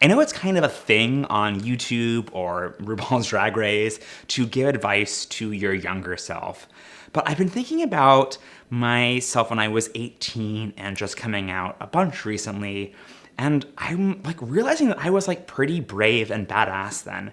I know it's kind of a thing on YouTube or RuPaul's Drag Race to give advice to your younger self, but I've been thinking about myself when I was 18 and just coming out a bunch recently, and I'm like realizing that I was like pretty brave and badass then.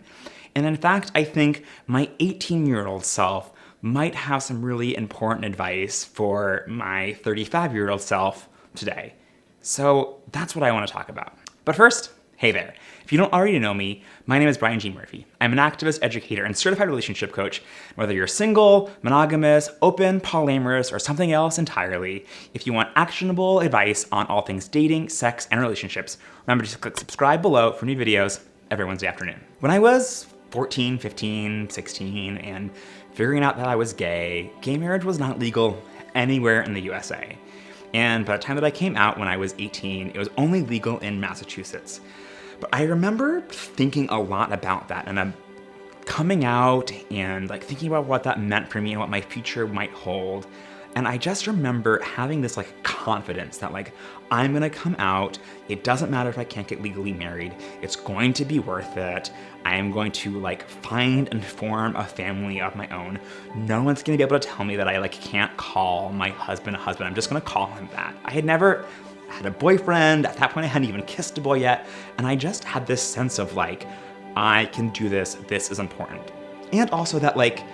And in fact, I think my 18-year-old self might have some really important advice for my 35-year-old self today. So that's what I want to talk about. But first, hey there. If you don't already know me, my name is Brian G. Murphy. I'm an activist, educator, and certified relationship coach. Whether you're single, monogamous, open, polyamorous, or something else entirely, if you want actionable advice on all things dating, sex, and relationships, remember to click subscribe below for new videos every Wednesday afternoon. When I was 14, 15, 16, and figuring out that I was gay marriage was not legal anywhere in the USA. And by the time that I came out when I was 18, it was only legal in Massachusetts. But I remember thinking a lot about that and I'm coming out and like thinking about what that meant for me and what my future might hold. And I just remember having this like confidence that like, I'm gonna come out. It doesn't matter if I can't get legally married. It's going to be worth it. I am going to like find and form a family of my own. No one's gonna be able to tell me that I like can't call my husband a husband. I'm just gonna call him that. I had never had a boyfriend. At that point, I hadn't even kissed a boy yet. And I just had this sense of like, I can do this. This is important. And also that like,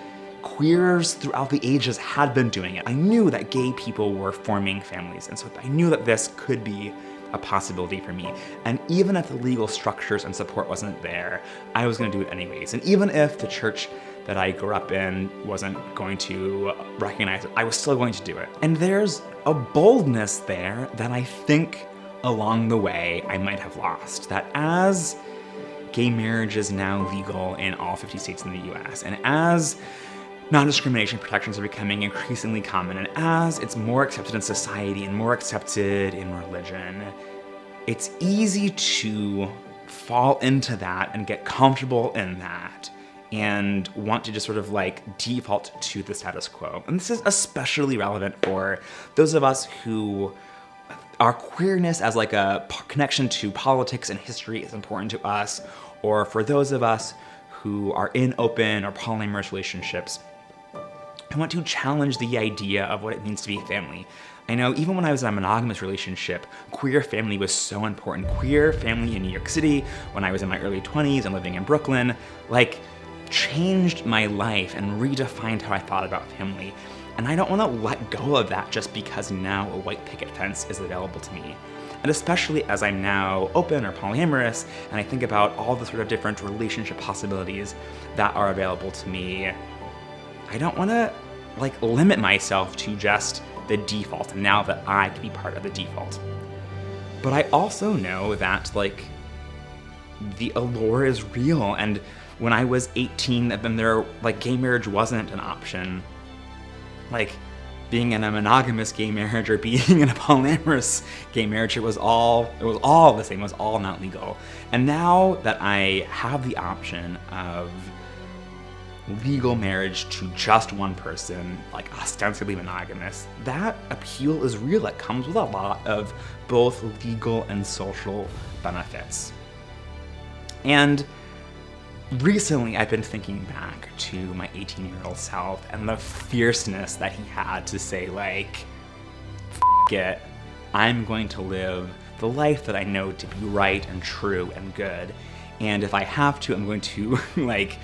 queers throughout the ages had been doing it. I knew that gay people were forming families, and so I knew that this could be a possibility for me. And even if the legal structures and support wasn't there, I was gonna do it anyways. And even if the church that I grew up in wasn't going to recognize it, I was still going to do it. And there's a boldness there that I think along the way I might have lost. That as gay marriage is now legal in all 50 states in the US, and as non-discrimination protections are becoming increasingly common, and as it's more accepted in society and more accepted in religion, it's easy to fall into that and get comfortable in that and want to just sort of like default to the status quo. And this is especially relevant for those of us who our queerness as like a connection to politics and history is important to us, or for those of us who are in open or polyamorous relationships. I want to challenge the idea of what it means to be a family. I know even when I was in a monogamous relationship, queer family was so important. Queer family in New York City, when I was in my early 20s and living in Brooklyn, like changed my life and redefined how I thought about family. And I don't want to let go of that just because now a white picket fence is available to me. And especially as I'm now open or polyamorous, and I think about all the sort of different relationship possibilities that are available to me, I don't want to like limit myself to just the default now that I can be part of the default. But I also know that like the allure is real, and when I was 18, then there like gay marriage wasn't an option. Like being in a monogamous gay marriage or being in a polyamorous gay marriage, it was all the same. It was all not legal. And now that I have the option of legal marriage to just one person, like ostensibly monogamous, that appeal is real. It comes with a lot of both legal and social benefits. And recently I've been thinking back to my 18-year-old self and the fierceness that he had to say like, F it, I'm going to live the life that I know to be right and true and good. And if I have to, I'm going to like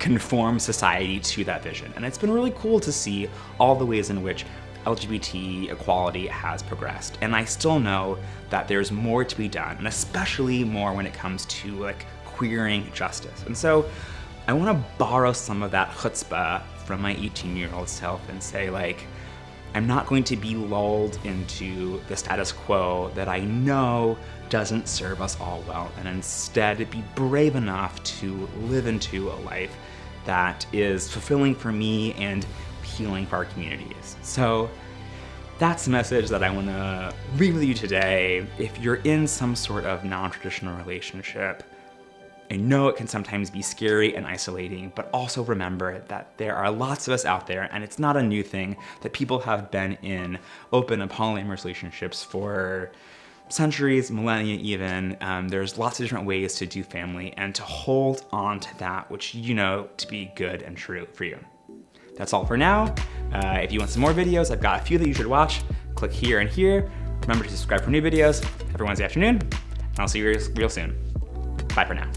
conform society to that vision. And it's been really cool to see all the ways in which LGBT equality has progressed. And I still know that there's more to be done, and especially more when it comes to like queering justice. And so I want to borrow some of that chutzpah from my 18-year-old self and say like, I'm not going to be lulled into the status quo that I know doesn't serve us all well, and instead be brave enough to live into a life that is fulfilling for me and healing for our communities. So that's the message that I want to leave with you today. If you're in some sort of non-traditional relationship, I know it can sometimes be scary and isolating, but also remember that there are lots of us out there, and it's not a new thing, that people have been in open and polyamorous relationships for centuries, millennia even. There's lots of different ways to do family and to hold on to that which you know to be good and true for you. That's all for now. If you want some more videos, I've got a few that you should watch. Click here and here. Remember to subscribe for new videos every Wednesday afternoon, and I'll see you real soon. Bye for now.